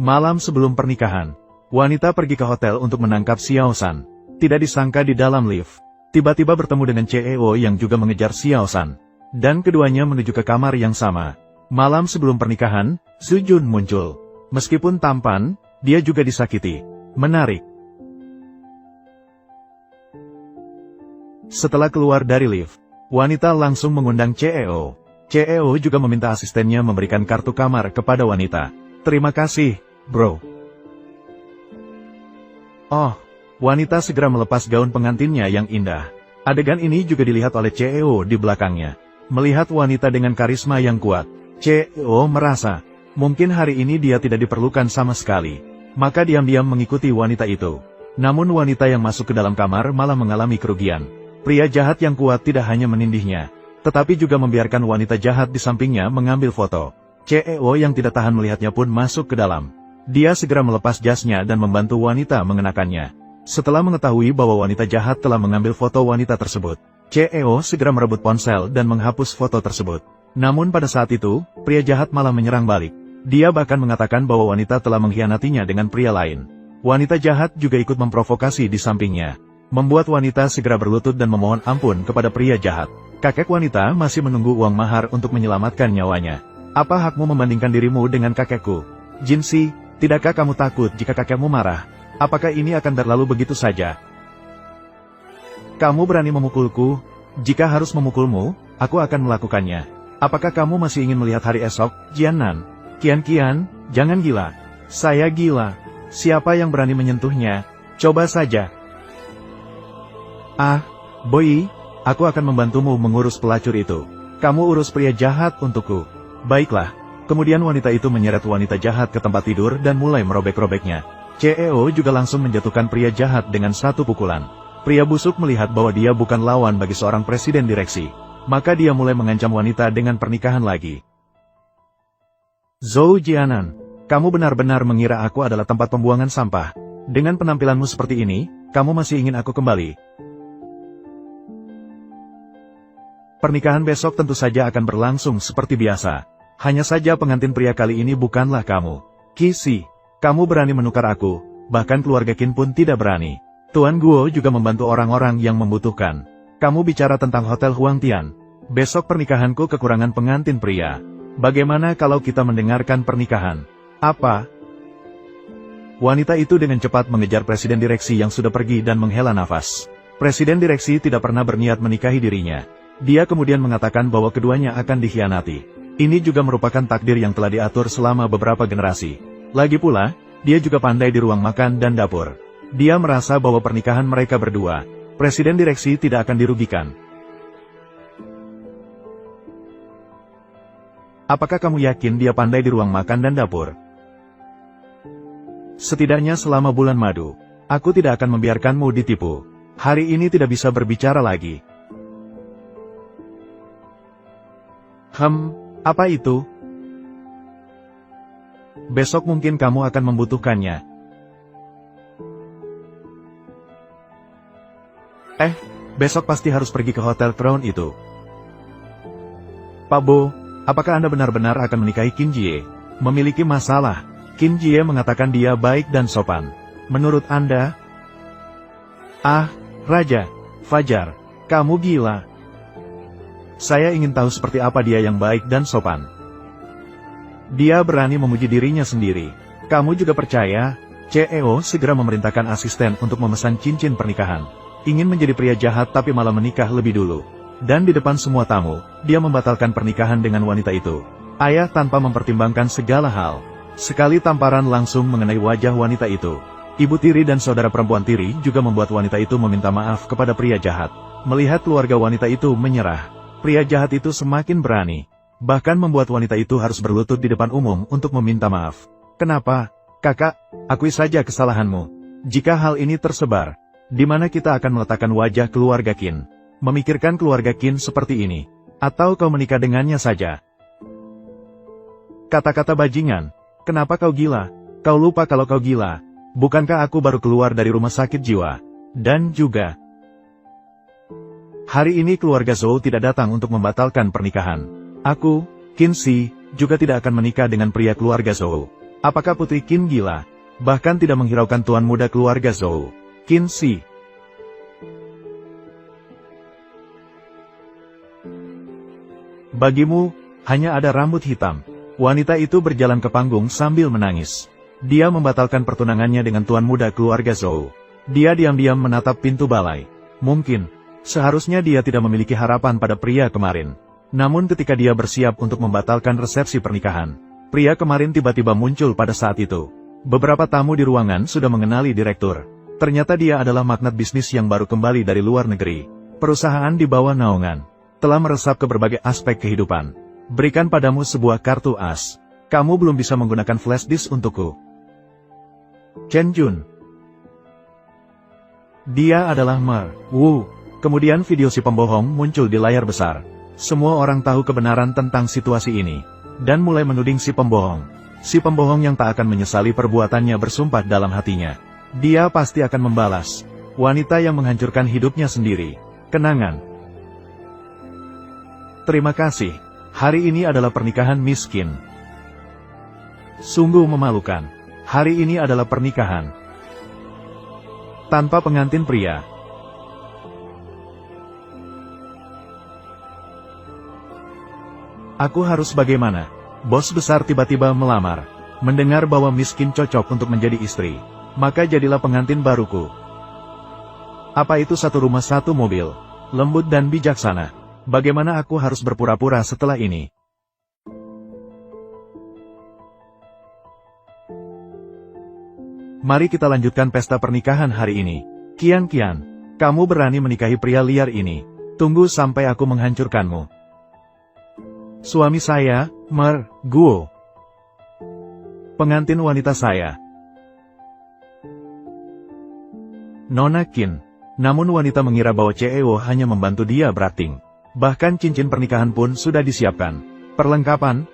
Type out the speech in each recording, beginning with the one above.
Malam sebelum pernikahan, wanita pergi ke hotel untuk menangkap Xiao San. Tidak disangka di dalam lift, tiba-tiba bertemu dengan CEO yang juga mengejar Xiao San. Dan keduanya menuju ke kamar yang sama. Malam sebelum pernikahan, Su Jun muncul. Meskipun tampan, dia juga disakiti. Menarik. Setelah keluar dari lift, wanita langsung mengundang CEO. CEO juga meminta asistennya memberikan kartu kamar kepada wanita. Terima kasih, bro. Oh, wanita segera melepas gaun pengantinnya yang indah. Adegan ini juga dilihat oleh CEO di belakangnya. Melihat wanita dengan karisma yang kuat, CEO merasa, mungkin hari ini dia tidak diperlukan sama sekali. Maka diam-diam mengikuti wanita itu. Namun wanita yang masuk ke dalam kamar malah mengalami kerugian. Pria jahat yang kuat tidak hanya menindihnya, tetapi juga membiarkan wanita jahat di sampingnya mengambil foto. CEO yang tidak tahan melihatnya pun masuk ke dalam. Dia segera melepas jasnya dan membantu wanita mengenakannya. Setelah mengetahui bahwa wanita jahat telah mengambil foto wanita tersebut, CEO segera merebut ponsel dan menghapus foto tersebut. Namun pada saat itu, pria jahat malah menyerang balik. Dia bahkan mengatakan bahwa wanita telah mengkhianatinya dengan pria lain. Wanita jahat juga ikut memprovokasi di sampingnya, membuat wanita segera berlutut dan memohon ampun kepada pria jahat. Kakek wanita masih menunggu uang mahar untuk menyelamatkan nyawanya. Apa hakmu membandingkan dirimu dengan kakekku? Jinsi, tidakkah kamu takut jika kakekmu marah? Apakah ini akan berlalu begitu saja? Kamu berani memukulku? Jika harus memukulmu, aku akan melakukannya. Apakah kamu masih ingin melihat hari esok, Jianan? Kian, jangan gila. Saya gila. Siapa yang berani menyentuhnya? Coba saja. Ah, Boy, aku akan membantumu mengurus pelacur itu. Kamu urus pria jahat untukku. Baiklah. Kemudian wanita itu menyeret wanita jahat ke tempat tidur dan mulai merobek-robeknya. CEO juga langsung menjatuhkan pria jahat dengan satu pukulan. Pria busuk melihat bahwa dia bukan lawan bagi seorang presiden direksi. Maka dia mulai mengancam wanita dengan pernikahan lagi. Zhou Jianan, kamu benar-benar mengira aku adalah tempat pembuangan sampah. Dengan penampilanmu seperti ini, kamu masih ingin aku kembali? Pernikahan besok tentu saja akan berlangsung seperti biasa. Hanya saja pengantin pria kali ini bukanlah kamu. Qixi, kamu berani menukar aku, bahkan keluarga Qin pun tidak berani. Tuan Guo juga membantu orang-orang yang membutuhkan. Kamu bicara tentang Hotel Huangtian. Besok pernikahanku kekurangan pengantin pria. Bagaimana kalau kita mendengarkan pernikahan? Apa? Wanita itu dengan cepat mengejar presiden direksi yang sudah pergi dan menghela nafas. Presiden direksi tidak pernah berniat menikahi dirinya. Dia kemudian mengatakan bahwa keduanya akan dikhianati. Ini juga merupakan takdir yang telah diatur selama beberapa generasi. Lagi pula, dia juga pandai di ruang makan dan dapur. Dia merasa bahwa pernikahan mereka berdua, presiden direksi tidak akan dirugikan. Apakah kamu yakin dia pandai di ruang makan dan dapur? Setidaknya selama bulan madu, aku tidak akan membiarkanmu ditipu. Hari ini tidak bisa berbicara lagi. Apa itu? Besok mungkin kamu akan membutuhkannya. Besok pasti harus pergi ke Hotel Crown itu. Pak Bo, apakah Anda benar-benar akan menikahi Qin Jie? Memiliki masalah. Qin Jie mengatakan dia baik dan sopan. Menurut Anda? Ah, Raja, Fajar, kamu gila. Saya ingin tahu seperti apa dia yang baik dan sopan. Dia berani memuji dirinya sendiri. Kamu juga percaya? CEO segera memerintahkan asisten untuk memesan cincin pernikahan. Ingin menjadi pria jahat tapi malah menikah lebih dulu. Dan di depan semua tamu, dia membatalkan pernikahan dengan wanita itu. Ayah tanpa mempertimbangkan segala hal. Sekali tamparan langsung mengenai wajah wanita itu. Ibu tiri dan saudara perempuan tiri juga membuat wanita itu meminta maaf kepada pria jahat. Melihat keluarga wanita itu menyerah, pria jahat itu semakin berani. Bahkan membuat wanita itu harus berlutut di depan umum untuk meminta maaf. Kenapa? Kakak, akui saja kesalahanmu. Jika hal ini tersebar, di mana kita akan meletakkan wajah keluarga Qin? Memikirkan keluarga Qin seperti ini. Atau kau menikah dengannya saja? Kata-kata bajingan. Kenapa kau gila? Kau lupa kalau kau gila. Bukankah aku baru keluar dari rumah sakit jiwa? Dan juga, hari ini keluarga Zhou tidak datang untuk membatalkan pernikahan. Aku, Qin Shi, juga tidak akan menikah dengan pria keluarga Zhou. Apakah Putri Qin gila? Bahkan tidak menghiraukan tuan muda keluarga Zhou. Qin Shi. Bagimu, hanya ada rambut hitam. Wanita itu berjalan ke panggung sambil menangis. Dia membatalkan pertunangannya dengan tuan muda keluarga Zhou. Dia diam-diam menatap pintu balai. Mungkin, seharusnya dia tidak memiliki harapan pada pria kemarin. Namun ketika dia bersiap untuk membatalkan resepsi pernikahan, pria kemarin tiba-tiba muncul pada saat itu. Beberapa tamu di ruangan sudah mengenali direktur. Ternyata dia adalah magnat bisnis yang baru kembali dari luar negeri. Perusahaan di bawah naungan telah meresap ke berbagai aspek kehidupan. Berikan padamu sebuah kartu as. Kamu belum bisa menggunakan flash disk untukku. Chen Jun. Dia adalah Mer Wu. Kemudian video si pembohong muncul di layar besar. Semua orang tahu kebenaran tentang situasi ini, dan mulai menuding si pembohong. Si pembohong yang tak akan menyesali perbuatannya bersumpah dalam hatinya. Dia pasti akan membalas. Wanita yang menghancurkan hidupnya sendiri. Kenangan. Terima kasih. Hari ini adalah pernikahan miskin. Sungguh memalukan. Hari ini adalah pernikahan tanpa pengantin pria. Aku harus bagaimana? Bos besar tiba-tiba melamar. Mendengar bahwa miskin cocok untuk menjadi istri, maka jadilah pengantin baruku. Apa itu satu rumah satu mobil? Lembut dan bijaksana. Bagaimana aku harus berpura-pura setelah ini? Mari kita lanjutkan pesta pernikahan hari ini. Qian, kamu berani menikahi pria liar ini. Tunggu sampai aku menghancurkanmu. Suami saya, Mer Guo. Pengantin wanita saya, Nona Qin. Namun wanita mengira bahwa CEO hanya membantu dia berakting. Bahkan cincin pernikahan pun sudah disiapkan. Perlengkapan,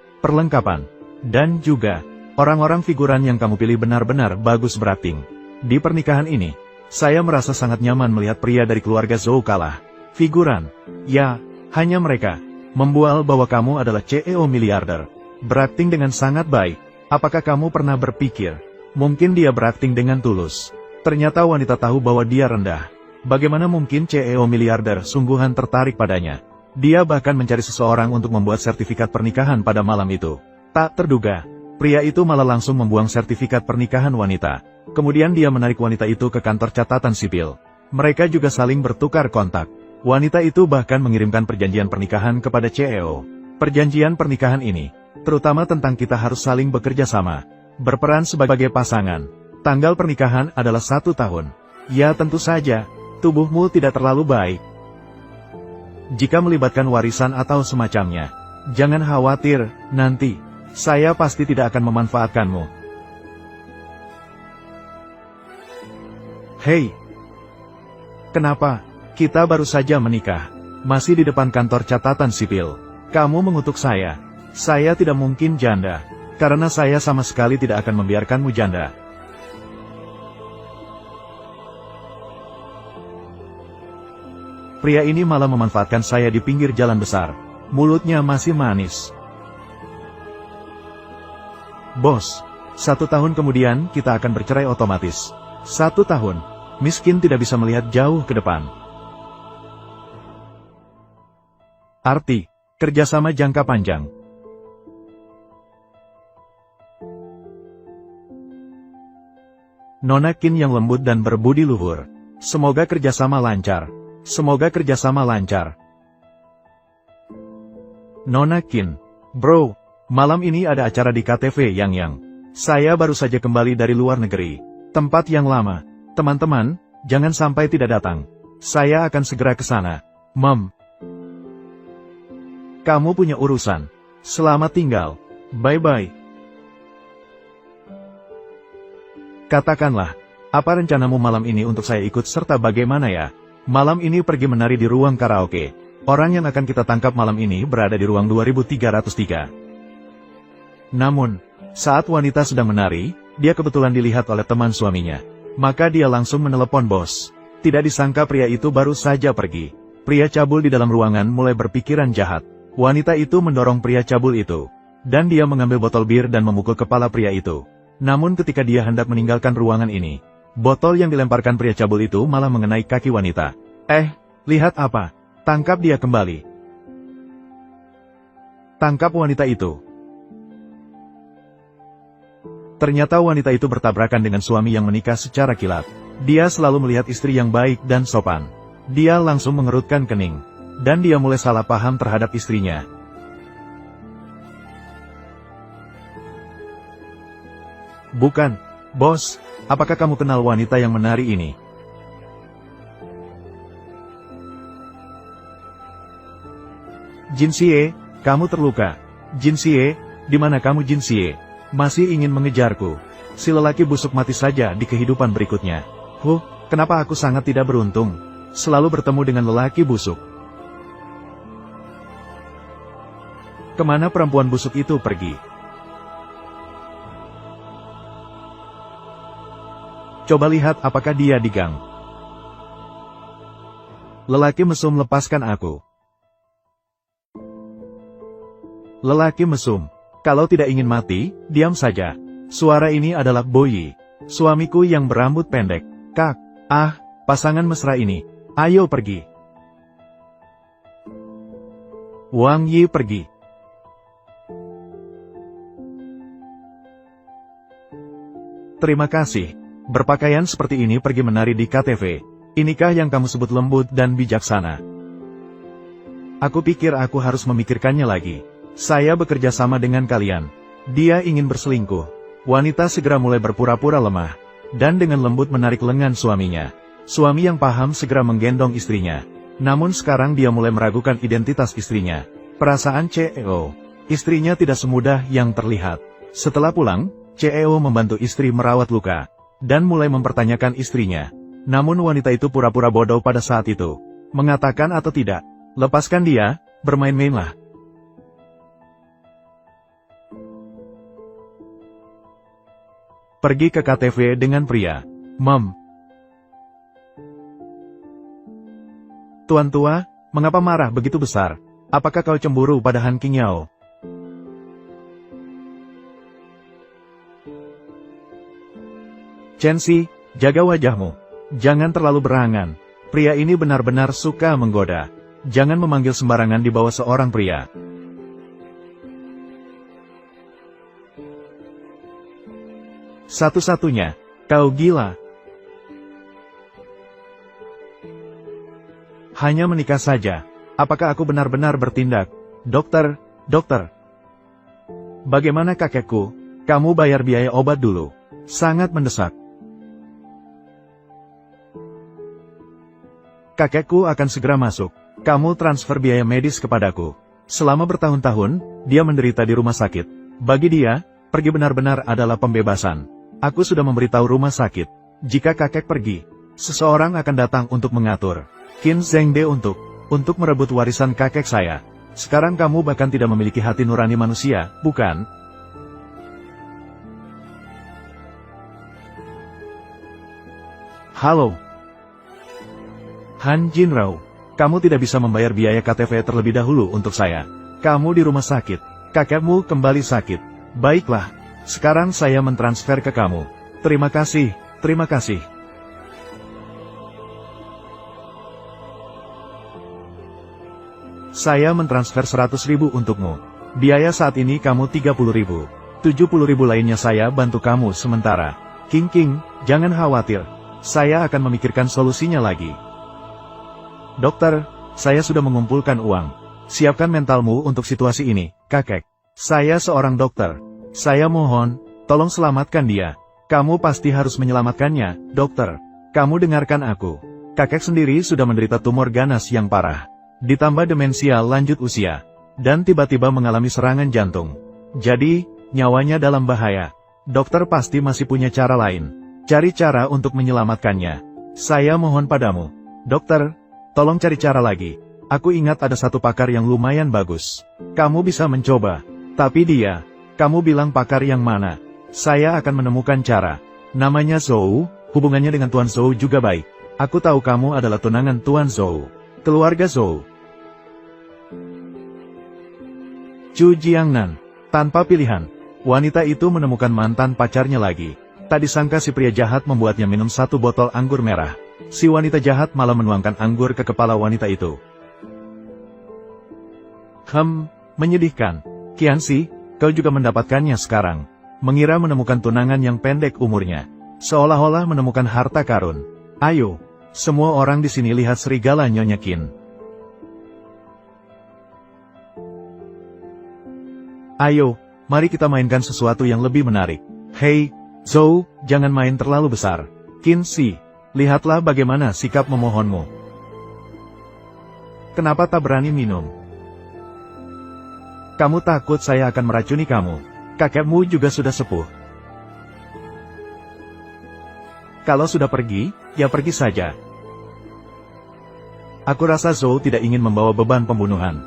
dan juga orang-orang figuran yang kamu pilih benar-benar bagus berakting. Di pernikahan ini, saya merasa sangat nyaman melihat pria dari keluarga Zhou kalah. Figuran, ya, hanya mereka membual bahwa kamu adalah CEO miliarder. Berakting dengan sangat baik. Apakah kamu pernah berpikir, mungkin dia berakting dengan tulus? Ternyata wanita tahu bahwa dia rendah. Bagaimana mungkin CEO miliarder sungguhan tertarik padanya? Dia bahkan mencari seseorang untuk membuat sertifikat pernikahan pada malam itu. Tak terduga, pria itu malah langsung membuang sertifikat pernikahan wanita. Kemudian dia menarik wanita itu ke kantor catatan sipil. Mereka juga saling bertukar kontak. Wanita itu bahkan mengirimkan perjanjian pernikahan kepada CEO. Perjanjian pernikahan ini, terutama tentang kita harus saling bekerja sama, berperan sebagai pasangan. Tanggal pernikahan adalah 1 tahun. Ya tentu saja, tubuhmu tidak terlalu baik jika melibatkan warisan atau semacamnya. Jangan khawatir, nanti saya pasti tidak akan memanfaatkanmu. Hei, kenapa? Kita baru saja menikah. Masih di depan kantor catatan sipil. Kamu mengutuk saya. Saya tidak mungkin janda. Karena saya sama sekali tidak akan membiarkanmu janda. Pria ini malah memanfaatkan saya di pinggir jalan besar. Mulutnya masih manis. Bos, 1 tahun kemudian kita akan bercerai otomatis. 1 tahun. Miskin tidak bisa melihat jauh ke depan. Arti, kerjasama jangka panjang. Nona Qin yang lembut dan berbudi luhur. Semoga kerjasama lancar. Semoga kerjasama lancar. Nona Qin, bro, malam ini ada acara di KTV Yang. Saya baru saja kembali dari luar negeri. Tempat yang lama. Teman-teman, jangan sampai tidak datang. Saya akan segera ke sana. Mom. Kamu punya urusan. Selamat tinggal. Bye-bye. Katakanlah, apa rencanamu malam ini untuk saya ikut serta bagaimana ya? Malam ini pergi menari di ruang karaoke. Orang yang akan kita tangkap malam ini berada di ruang 2303. Namun, saat wanita sedang menari, dia kebetulan dilihat oleh teman suaminya. Maka dia langsung menelepon bos. Tidak disangka pria itu baru saja pergi. Pria cabul di dalam ruangan mulai berpikiran jahat. Wanita itu mendorong pria cabul itu. Dan dia mengambil botol bir dan memukul kepala pria itu. Namun ketika dia hendak meninggalkan ruangan ini, botol yang dilemparkan pria cabul itu malah mengenai kaki wanita. Lihat apa? Tangkap dia kembali. Tangkap wanita itu. Ternyata wanita itu bertabrakan dengan suami yang menikah secara kilat. Dia selalu melihat istri yang baik dan sopan. Dia langsung mengerutkan kening. Dan dia mulai salah paham terhadap istrinya. Bukan, bos. Apakah kamu kenal wanita yang menari ini? Jin Xie, kamu terluka. Jin Xie, di mana kamu Jin Xie? Masih ingin mengejarku? Si lelaki busuk mati saja di kehidupan berikutnya. Kenapa aku sangat tidak beruntung? Selalu bertemu dengan lelaki busuk. Kemana perempuan busuk itu pergi? Coba lihat apakah dia di gang. Lelaki mesum, lepaskan aku. Lelaki mesum. Kalau tidak ingin mati, diam saja. Suara ini adalah Boyi, suamiku yang berambut pendek. Kak, pasangan mesra ini. Ayo pergi. Wang Yi pergi. Terima kasih. Berpakaian seperti ini pergi menari di KTV. Inikah yang kamu sebut lembut dan bijaksana? Aku pikir aku harus memikirkannya lagi. Saya bekerja sama dengan kalian. Dia ingin berselingkuh. Wanita segera mulai berpura-pura lemah. Dan dengan lembut menarik lengan suaminya. Suami yang paham segera menggendong istrinya. Namun sekarang dia mulai meragukan identitas istrinya. Perasaan CEO. Istrinya tidak semudah yang terlihat. Setelah pulang, CEO membantu istri merawat luka. Dan mulai mempertanyakan istrinya. Namun wanita itu pura-pura bodoh pada saat itu. Mengatakan atau tidak, lepaskan dia, bermain-mainlah. Pergi ke KTV dengan pria. Mem. Tuan tua, mengapa marah begitu besar? Apakah kau cemburu pada Han Qingyao? Chen Xi, jaga wajahmu. Jangan terlalu berangan. Pria ini benar-benar suka menggoda. Jangan memanggil sembarangan di bawah seorang pria. Satu-satunya, kau gila. Hanya menikah saja. Apakah aku benar-benar bertindak? Dokter. Bagaimana kakekku? Kamu bayar biaya obat dulu. Sangat mendesak. Kakekku akan segera masuk. Kamu transfer biaya medis kepadaku. Selama bertahun-tahun, dia menderita di rumah sakit. Bagi dia, pergi benar-benar adalah pembebasan. Aku sudah memberitahu rumah sakit. Jika kakek pergi, seseorang akan datang untuk mengatur. Qin Zhengde untuk merebut warisan kakek saya. Sekarang kamu bahkan tidak memiliki hati nurani manusia, bukan? Halo. Han Jinrao, kamu tidak bisa membayar biaya KTV terlebih dahulu untuk saya. Kamu di rumah sakit. Kakekmu kembali sakit. Baiklah. Sekarang saya mentransfer ke kamu. Terima kasih. Saya mentransfer 100.000 untukmu. Biaya saat ini kamu 30.000. 70.000 lainnya saya bantu kamu sementara. King, jangan khawatir. Saya akan memikirkan solusinya lagi. Dokter, saya sudah mengumpulkan uang. Siapkan mentalmu untuk situasi ini, kakek. Saya seorang dokter. Saya mohon, tolong selamatkan dia. Kamu pasti harus menyelamatkannya, dokter. Kamu dengarkan aku. Kakek sendiri sudah menderita tumor ganas yang parah. Ditambah demensia lanjut usia. Dan tiba-tiba mengalami serangan jantung. Jadi, nyawanya dalam bahaya. Dokter pasti masih punya cara lain. Cari cara untuk menyelamatkannya. Saya mohon padamu. Dokter, tolong cari cara lagi. Aku ingat ada satu pakar yang lumayan bagus. Kamu bisa mencoba. Tapi dia... Kamu bilang pakar yang mana? Saya akan menemukan cara. Namanya Zhou, hubungannya dengan Tuan Zhou juga baik. Aku tahu kamu adalah tunangan Tuan Zhou. Keluarga Zhou. Chu Jiangnan. Tanpa pilihan. wanita itu menemukan mantan pacarnya lagi. Tak disangka si pria jahat membuatnya minum 1 botol anggur merah. Si wanita jahat malah menuangkan anggur ke kepala wanita itu. Menyedihkan. Qianxi, kau juga mendapatkannya sekarang. Mengira menemukan tunangan yang pendek umurnya. Seolah-olah menemukan harta karun. Ayo, semua orang di sini lihat serigala Nyonya Qin. Ayo, mari kita mainkan sesuatu yang lebih menarik. Hei, Zhou, jangan main terlalu besar. Qianxi, lihatlah bagaimana sikap memohonmu. Kenapa tak berani minum? Kamu takut saya akan meracuni kamu. Kakekmu juga sudah sepuh. Kalau sudah pergi, ya pergi saja. Aku rasa Zhou tidak ingin membawa beban pembunuhan.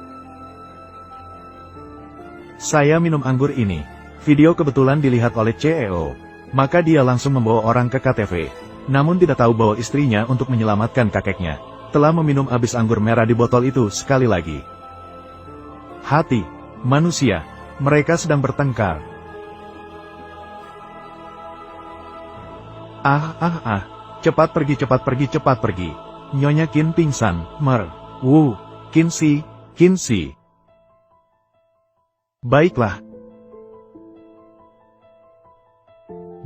Saya minum anggur ini. Video kebetulan dilihat oleh CEO. Maka dia langsung membawa orang ke KTV. Namun tidak tahu bahwa istrinya untuk menyelamatkan kakeknya telah meminum habis anggur merah di botol itu sekali lagi. Hati manusia, mereka sedang bertengkar. Cepat pergi, cepat pergi, cepat pergi. Nyonya Qin pingsan. Qianxi. Baiklah.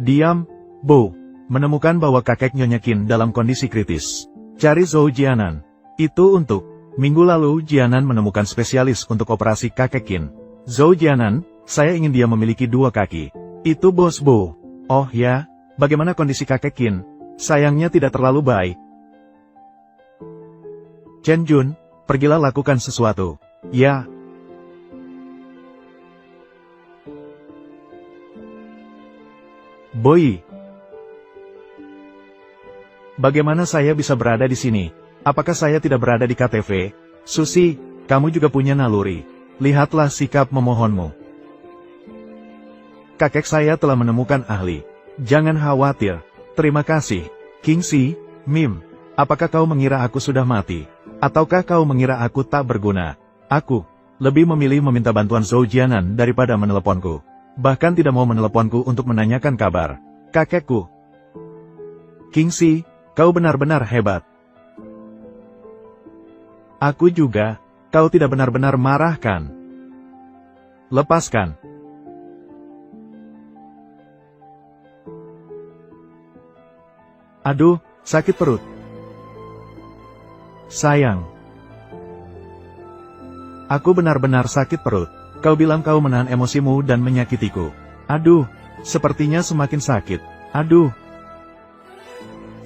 Diam, Bo. Menemukan bahwa kakek Nyonya Qin dalam kondisi kritis. Cari Zhou Jianan. Itu untuk. Minggu lalu Jianan menemukan spesialis untuk operasi kakek Qin. Zhou Jianan, saya ingin dia memiliki 2 kaki. Itu bos Bo. Oh ya, bagaimana kondisi kakek Qin? Sayangnya tidak terlalu baik. Chen Jun, pergilah lakukan sesuatu. Ya. Boy. Bagaimana saya bisa berada di sini? Apakah saya tidak berada di KTV? Susi, kamu juga punya naluri. Lihatlah sikap memohonmu. Kakek saya telah menemukan ahli. Jangan khawatir. Terima kasih. Qianxi, Mim, apakah kau mengira aku sudah mati? Ataukah kau mengira aku tak berguna? Aku lebih memilih meminta bantuan Zhou Jianan daripada meneleponku. Bahkan tidak mau meneleponku untuk menanyakan kabar kakekku. Qianxi, kau benar-benar hebat. Aku juga. Kau tidak benar-benar marah kan? Lepaskan. Aduh, sakit perut. Sayang. Aku benar-benar sakit perut. Kau bilang kau menahan emosimu dan menyakitiku. Aduh, sepertinya semakin sakit. Aduh.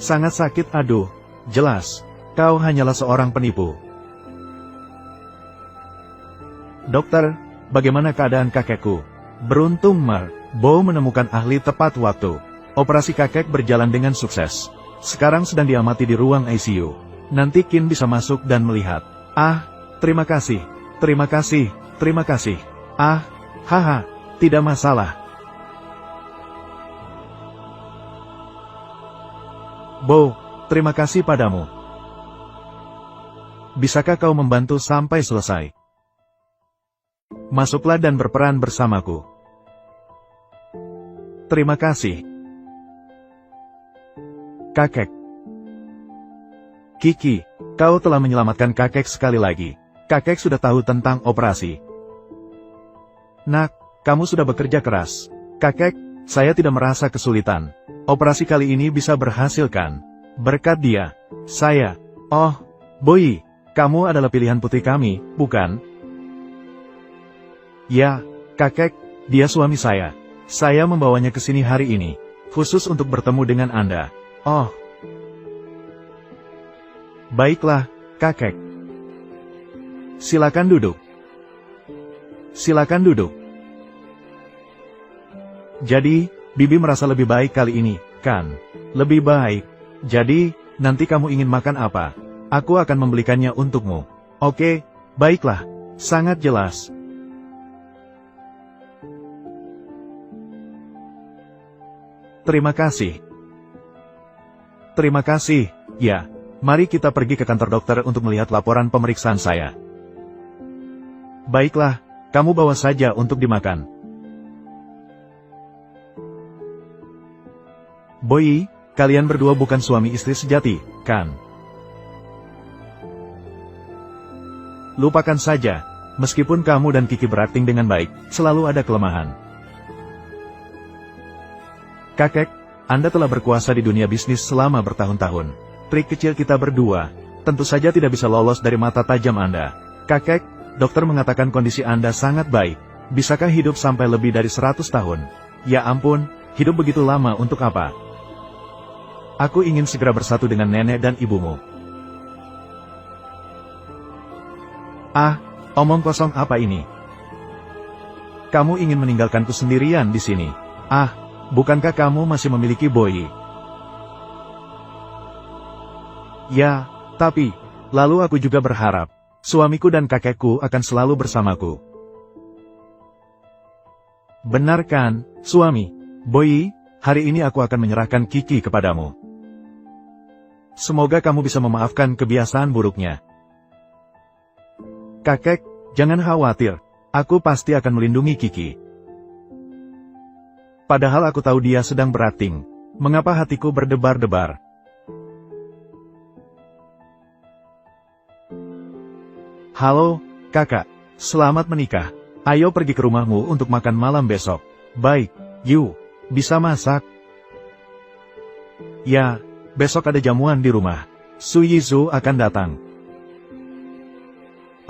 Sangat sakit, aduh. Jelas, kau hanyalah seorang penipu. Dokter, bagaimana keadaan kakekku? Beruntung Bo menemukan ahli tepat waktu. Operasi kakek berjalan dengan sukses. Sekarang sedang diamati di ruang ICU. Nanti Qin bisa masuk dan melihat. Terima kasih. Terima kasih. Terima kasih. Tidak masalah. Bo, terima kasih padamu. Bisakah kau membantu sampai selesai? Masuklah dan berperan bersamaku. Terima kasih. Kakek. Kiki, kau telah menyelamatkan kakek sekali lagi. Kakek sudah tahu tentang operasi. Nak, kamu sudah bekerja keras. Kakek, saya tidak merasa kesulitan. Operasi kali ini bisa berhasil kan? Berkat dia. Saya. Oh, Boy, kamu adalah pilihan putri kami, bukan? Ya, kakek, dia suami saya. Saya membawanya ke sini hari ini, khusus untuk bertemu dengan Anda. Oh. Baiklah, kakek. Silakan duduk. Silakan duduk. Jadi, Bibi merasa lebih baik kali ini, kan? Lebih baik. Jadi, nanti kamu ingin makan apa? Aku akan membelikannya untukmu. Oke, baiklah. Sangat jelas. Terima kasih. Terima kasih. Ya, mari kita pergi ke kantor dokter untuk melihat laporan pemeriksaan saya. Baiklah, kamu bawa saja untuk dimakan. Boyi, kalian berdua bukan suami istri sejati, kan? Lupakan saja, meskipun kamu dan Kiki berakting dengan baik, selalu ada kelemahan. Kakek, Anda telah berkuasa di dunia bisnis selama bertahun-tahun. Trik kecil kita berdua, tentu saja tidak bisa lolos dari mata tajam Anda. Kakek, dokter mengatakan kondisi Anda sangat baik. Bisakah hidup sampai lebih dari 100 tahun? Ya ampun, hidup begitu lama untuk apa? Aku ingin segera bersatu dengan nenek dan ibumu. Ah, omong kosong apa ini? Kamu ingin meninggalkanku sendirian di sini? Ah, bukankah kamu masih memiliki Boyi? Ya, tapi, lalu aku juga berharap, suamiku dan kakekku akan selalu bersamaku. Benar kan, suami? Boyi, hari ini aku akan menyerahkan Kiki kepadamu. Semoga kamu bisa memaafkan kebiasaan buruknya. Kakek, jangan khawatir, aku pasti akan melindungi Kiki. Padahal aku tahu dia sedang berakting. Mengapa hatiku berdebar-debar? Halo, kakak. Selamat menikah. Ayo pergi ke rumahmu untuk makan malam besok. Baik, Yu. Bisa masak? Ya, besok ada jamuan di rumah. Su Yizu akan datang.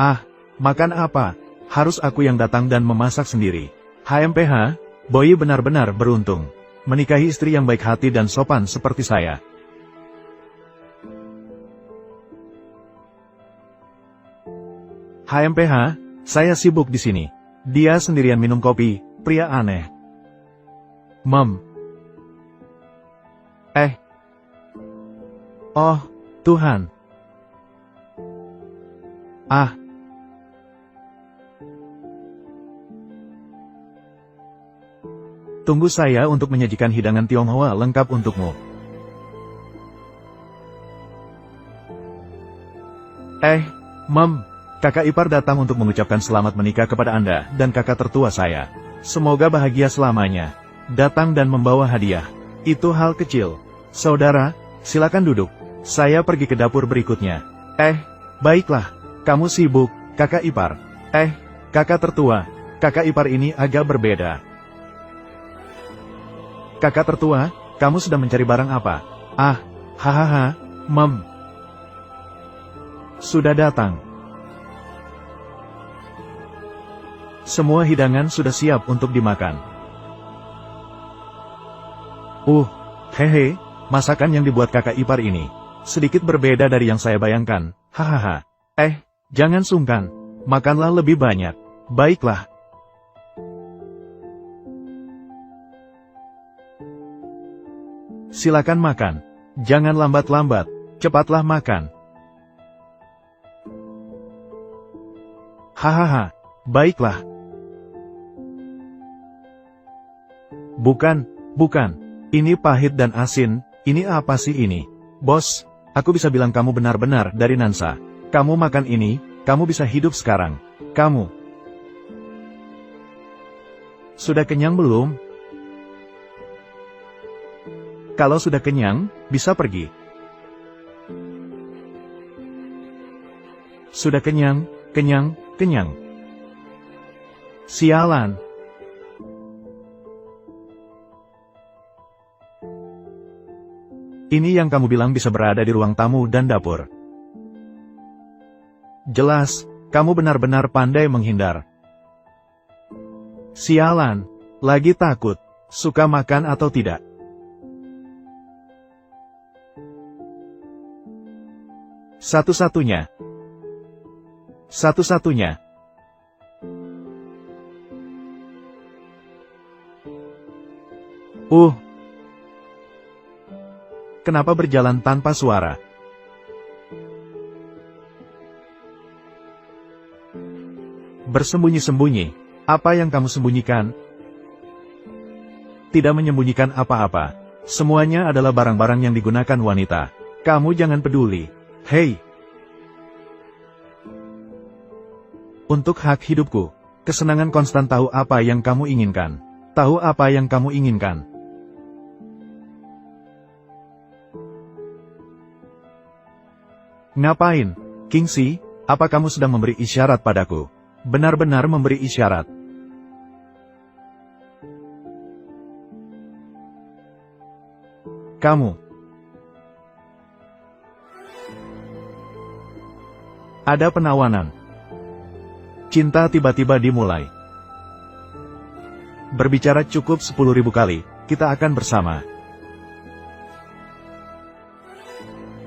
Ah, makan apa? Harus aku yang datang dan memasak sendiri. HMPH, Boyi benar-benar beruntung. Menikahi istri yang baik hati dan sopan seperti saya. HMPH, saya sibuk di sini. Dia sendirian minum kopi, pria aneh. Mom. Oh, Tuhan. Ah. Tunggu saya untuk menyajikan hidangan Tionghoa lengkap untukmu. Mom, kakak ipar datang untuk mengucapkan selamat menikah kepada Anda dan kakak tertua saya. Semoga bahagia selamanya. Datang dan membawa hadiah. Itu hal kecil. Saudara, silakan duduk. Saya pergi ke dapur berikutnya. Baiklah. Kamu sibuk, kakak ipar. Kakak tertua. Kakak ipar ini agak berbeda. Kakak tertua, kamu sedang mencari barang apa? Ah, hahaha, Mom. Sudah datang. Semua hidangan sudah siap untuk dimakan. Hehe, masakan yang dibuat kakak ipar ini sedikit berbeda dari yang saya bayangkan. Hahaha. Jangan sungkan. Makanlah lebih banyak. Baiklah. Silakan makan. Jangan lambat-lambat. Cepatlah makan. Hahaha. Baiklah. Bukan. Ini pahit dan asin. Ini apa sih ini? Bos, aku bisa bilang kamu benar-benar dari Nansa. Kamu makan ini, kamu bisa hidup sekarang. Kamu. Sudah kenyang belum? Kalau sudah kenyang, bisa pergi. Sudah kenyang. Sialan. Ini yang kamu bilang bisa berada di ruang tamu dan dapur. Jelas, kamu benar-benar pandai menghindar. Sialan. Lagi takut. Suka makan atau tidak? Satu-satunya. Kenapa berjalan tanpa suara? Bersembunyi-sembunyi. Apa yang kamu sembunyikan? Tidak menyembunyikan apa-apa. Semuanya adalah barang-barang yang digunakan wanita. Kamu jangan peduli. Hei. Untuk hak hidupku, kesenangan konstan tahu apa yang kamu inginkan. Tahu apa yang kamu inginkan. Ngapain? Kingsley, apa kamu sedang memberi isyarat padaku? Benar-benar memberi isyarat. Kamu. Ada penawanan. Cinta tiba-tiba dimulai. Berbicara cukup 10.000 kali, kita akan bersama.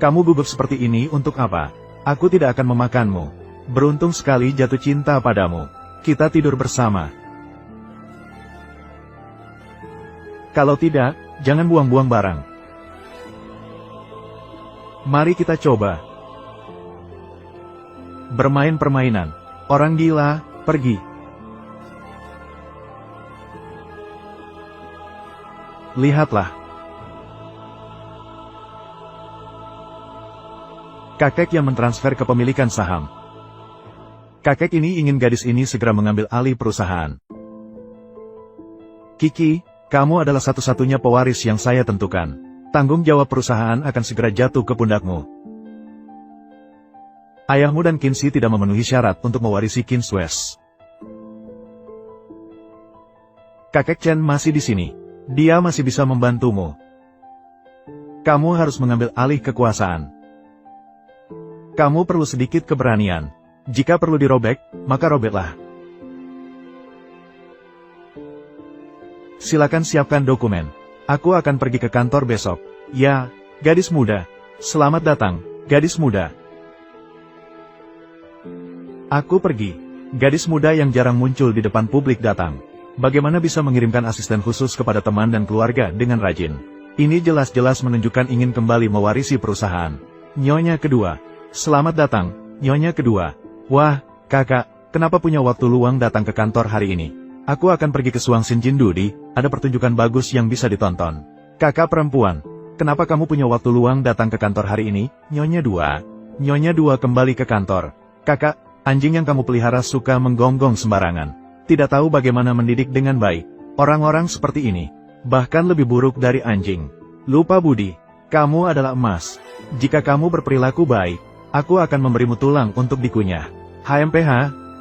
Kamu gugup seperti ini untuk apa? Aku tidak akan memakanmu. Beruntung sekali jatuh cinta padamu. Kita tidur bersama. Kalau tidak, jangan buang-buang barang. Mari kita coba. Bermain permainan. Orang gila, pergi. Lihatlah. Kakek yang mentransfer kepemilikan saham. Kakek ini ingin gadis ini segera mengambil alih perusahaan. Kiki, kamu adalah satu-satunya pewaris yang saya tentukan. Tanggung jawab perusahaan akan segera jatuh ke pundakmu. Ayahmu dan Kingsley tidak memenuhi syarat untuk mewarisi Kingswest. Kakek Chen masih di sini. Dia masih bisa membantumu. Kamu harus mengambil alih kekuasaan. Kamu perlu sedikit keberanian. Jika perlu dirobek, maka robeklah. Silakan siapkan dokumen. Aku akan pergi ke kantor besok. Ya, gadis muda. Selamat datang, gadis muda. Aku pergi. Gadis muda yang jarang muncul di depan publik datang. Bagaimana bisa mengirimkan asisten khusus kepada teman dan keluarga dengan rajin? Ini jelas-jelas menunjukkan ingin kembali mewarisi perusahaan. Nyonya kedua. Selamat datang, Nyonya kedua. Wah, kakak, kenapa punya waktu luang datang ke kantor hari ini? Aku akan pergi ke Suangsin Jindudi, ada pertunjukan bagus yang bisa ditonton. Kakak perempuan, kenapa kamu punya waktu luang datang ke kantor hari ini? Nyonya dua. Nyonya dua kembali ke kantor. Kakak, anjing yang kamu pelihara suka menggonggong sembarangan. Tidak tahu bagaimana mendidik dengan baik. Orang-orang seperti ini, bahkan lebih buruk dari anjing. Lupa budi, kamu adalah emas. Jika kamu berperilaku baik, aku akan memberimu tulang untuk dikunyah. HMPH,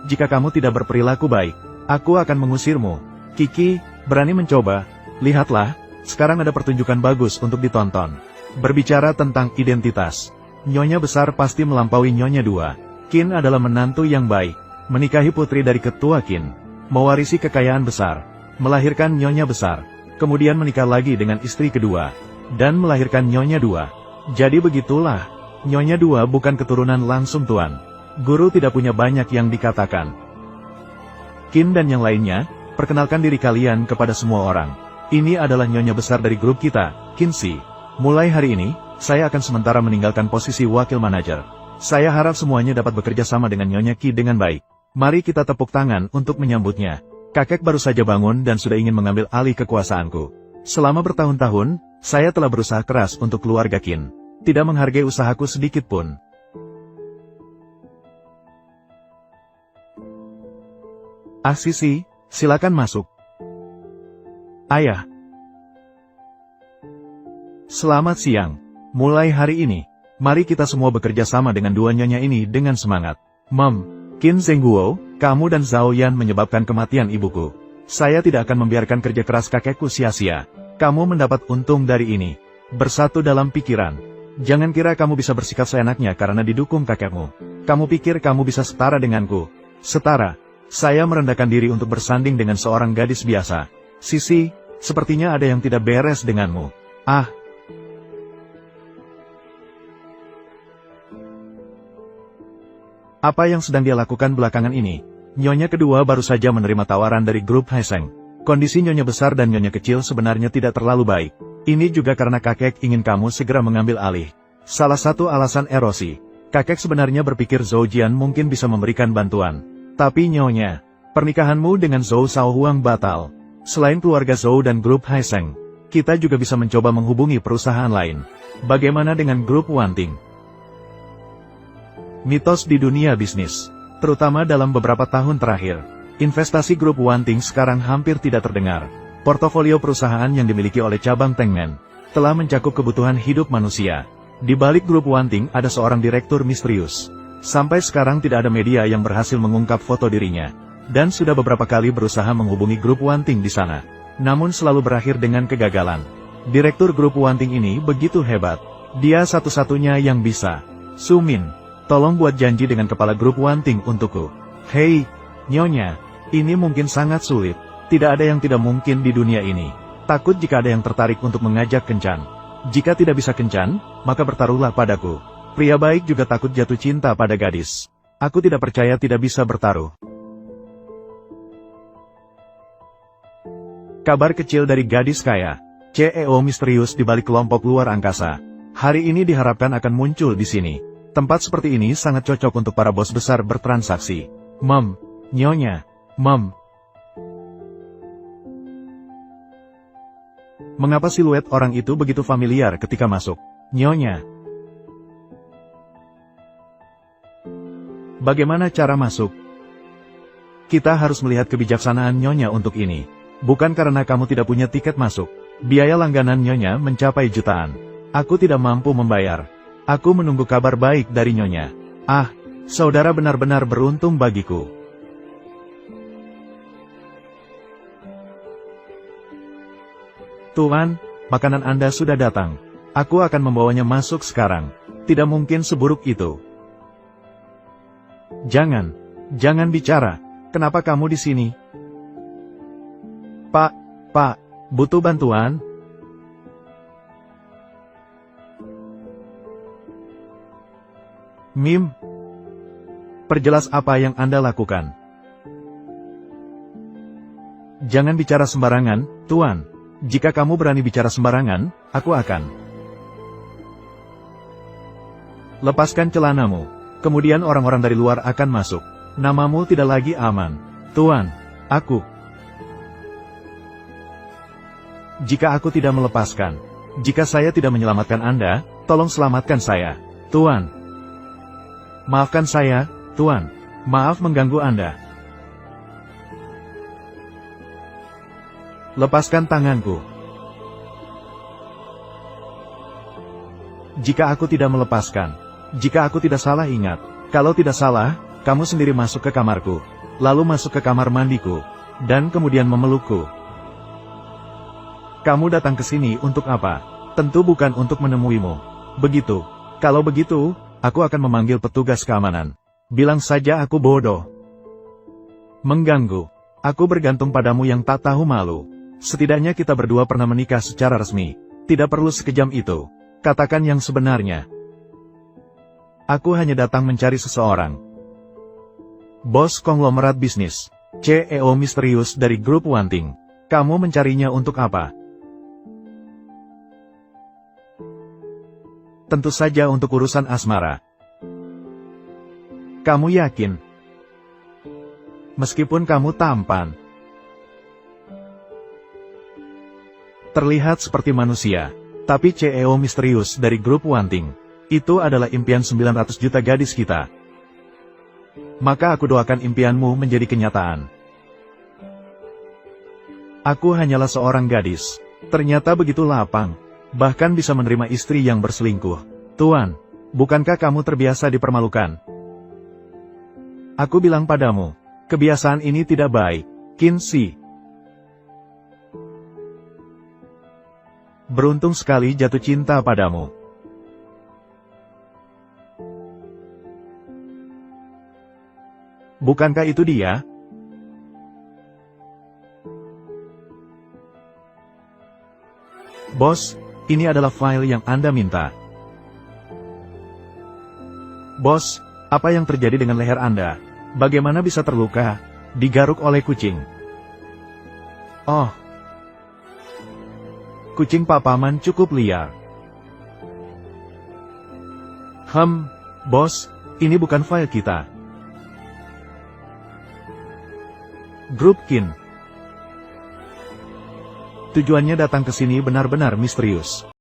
jika kamu tidak berperilaku baik, aku akan mengusirmu. Kiki, berani mencoba? Lihatlah, sekarang ada pertunjukan bagus untuk ditonton. Berbicara tentang identitas, Nyonya besar pasti melampaui Nyonya dua. Qin adalah menantu yang baik, menikahi putri dari ketua Qin, mewarisi kekayaan besar, melahirkan Nyonya besar, kemudian menikah lagi dengan istri kedua, dan melahirkan Nyonya dua. Jadi begitulah, Nyonya dua bukan keturunan langsung tuan. Guru tidak punya banyak yang dikatakan. Qin dan yang lainnya, perkenalkan diri kalian kepada semua orang. Ini adalah Nyonya besar dari grup kita, Kingsley. Mulai hari ini, saya akan sementara meninggalkan posisi wakil manajer. Saya harap semuanya dapat bekerja sama dengan Nyonya Qi dengan baik. Mari kita tepuk tangan untuk menyambutnya. Kakek baru saja bangun dan sudah ingin mengambil alih kekuasaanku. Selama bertahun-tahun, saya telah berusaha keras untuk keluarga Qin. Tidak menghargai usahaku sedikit pun. Sisi, silakan masuk. Ayah. Selamat siang. Mulai hari ini, mari kita semua bekerja sama dengan dua nyonya ini dengan semangat. Qin Zhengguo, kamu dan Zhao Yan menyebabkan kematian ibuku. Saya tidak akan membiarkan kerja keras kakekku sia-sia. Kamu mendapat untung dari ini. Bersatu dalam pikiran. Jangan kira kamu bisa bersikap seenaknya karena didukung kakekmu. Kamu pikir kamu bisa setara denganku. Setara. Saya merendahkan diri untuk bersanding dengan seorang gadis biasa. Sisi, sepertinya ada yang tidak beres denganmu. Apa yang sedang dia lakukan belakangan ini? Nyonya kedua baru saja menerima tawaran dari grup Haiseng. Kondisi Nyonya besar dan Nyonya kecil sebenarnya tidak terlalu baik. Ini juga karena kakek ingin kamu segera mengambil alih. Salah satu alasan erosi. Kakek sebenarnya berpikir Zhou Jian mungkin bisa memberikan bantuan. Tapi Nyonya, pernikahanmu dengan Zhou Shaohuang batal. Selain keluarga Zhou dan grup Haiseng, kita juga bisa mencoba menghubungi perusahaan lain. Bagaimana dengan grup Wanting? Mitos di dunia bisnis, terutama dalam beberapa tahun terakhir. Investasi grup Wanting sekarang hampir tidak terdengar. Portofolio perusahaan yang dimiliki oleh cabang Tengmen telah mencakup kebutuhan hidup manusia. Di balik grup Wanting ada seorang direktur misterius. Sampai sekarang tidak ada media yang berhasil mengungkap foto dirinya. Dan sudah beberapa kali berusaha menghubungi grup Wanting di sana. Namun selalu berakhir dengan kegagalan. Direktur grup Wanting ini begitu hebat. Dia satu-satunya yang bisa. Sumin, tolong buat janji dengan kepala grup Wanting untukku. Hei, Nyonya, ini mungkin sangat sulit. Tidak ada yang tidak mungkin di dunia ini. Takut jika ada yang tertarik untuk mengajak kencan. Jika tidak bisa kencan, maka bertaruhlah padaku. Pria baik juga takut jatuh cinta pada gadis. Aku tidak percaya tidak bisa bertaruh. Kabar kecil dari gadis kaya. CEO misterius di balik kelompok luar angkasa. Hari ini diharapkan akan muncul di sini. Tempat seperti ini sangat cocok untuk para bos besar bertransaksi. Nyonya, Mengapa siluet orang itu begitu familiar ketika masuk? Nyonya. Bagaimana cara masuk? Kita harus melihat kebijaksanaan Nyonya untuk ini. Bukan karena kamu tidak punya tiket masuk. Biaya langganan Nyonya mencapai jutaan. Aku tidak mampu membayar. Aku menunggu kabar baik dari Nyonya. Ah, saudara benar-benar beruntung bagiku. Tuan, makanan Anda sudah datang. Aku akan membawanya masuk sekarang. Tidak mungkin seburuk itu. Jangan bicara. Kenapa kamu di sini? Pak, butuh bantuan? Perjelas apa yang Anda lakukan. Jangan bicara sembarangan, Tuan. Jika kamu berani bicara sembarangan, aku akan. Lepaskan celanamu. Kemudian orang-orang dari luar akan masuk. Namamu tidak lagi aman. Tuan, aku. Jika aku tidak melepaskan. Jika saya tidak menyelamatkan Anda, tolong selamatkan saya. Tuan. Maafkan saya, Tuan. Maaf mengganggu Anda. Lepaskan tanganku. Jika aku tidak melepaskan. Jika aku tidak salah ingat. Kalau tidak salah, kamu sendiri masuk ke kamarku. Lalu masuk ke kamar mandiku. Dan kemudian memelukku. Kamu datang ke sini untuk apa? Tentu bukan untuk menemuimu. Begitu. Kalau begitu, aku akan memanggil petugas keamanan. Bilang saja aku bodoh. Mengganggu. Aku bergantung padamu yang tak tahu malu. Setidaknya kita berdua pernah menikah secara resmi. Tidak perlu sekejam itu. Katakan yang sebenarnya. Aku hanya datang mencari seseorang. Bos konglomerat bisnis. CEO misterius dari grup Wanting. Kamu mencarinya untuk apa? Tentu saja untuk urusan asmara. Kamu yakin? Meskipun kamu tampan. Terlihat seperti manusia. Tapi CEO misterius dari grup Wanting. Itu adalah impian 900 juta gadis kita. Maka aku doakan impianmu menjadi kenyataan. Aku hanyalah seorang gadis. Ternyata begitu lapang. Bahkan bisa menerima istri yang berselingkuh. Tuan, bukankah kamu terbiasa dipermalukan? Aku bilang padamu, kebiasaan ini tidak baik. Kinsey. Beruntung sekali jatuh cinta padamu. Bukankah itu dia? Bos, ini adalah file yang Anda minta. Bos, apa yang terjadi dengan leher Anda? Bagaimana bisa terluka? Digaruk oleh kucing. Oh. Kucing papaman cukup liar. Bos, ini bukan file kita. Grup Kin. Tujuannya datang ke sini benar-benar misterius.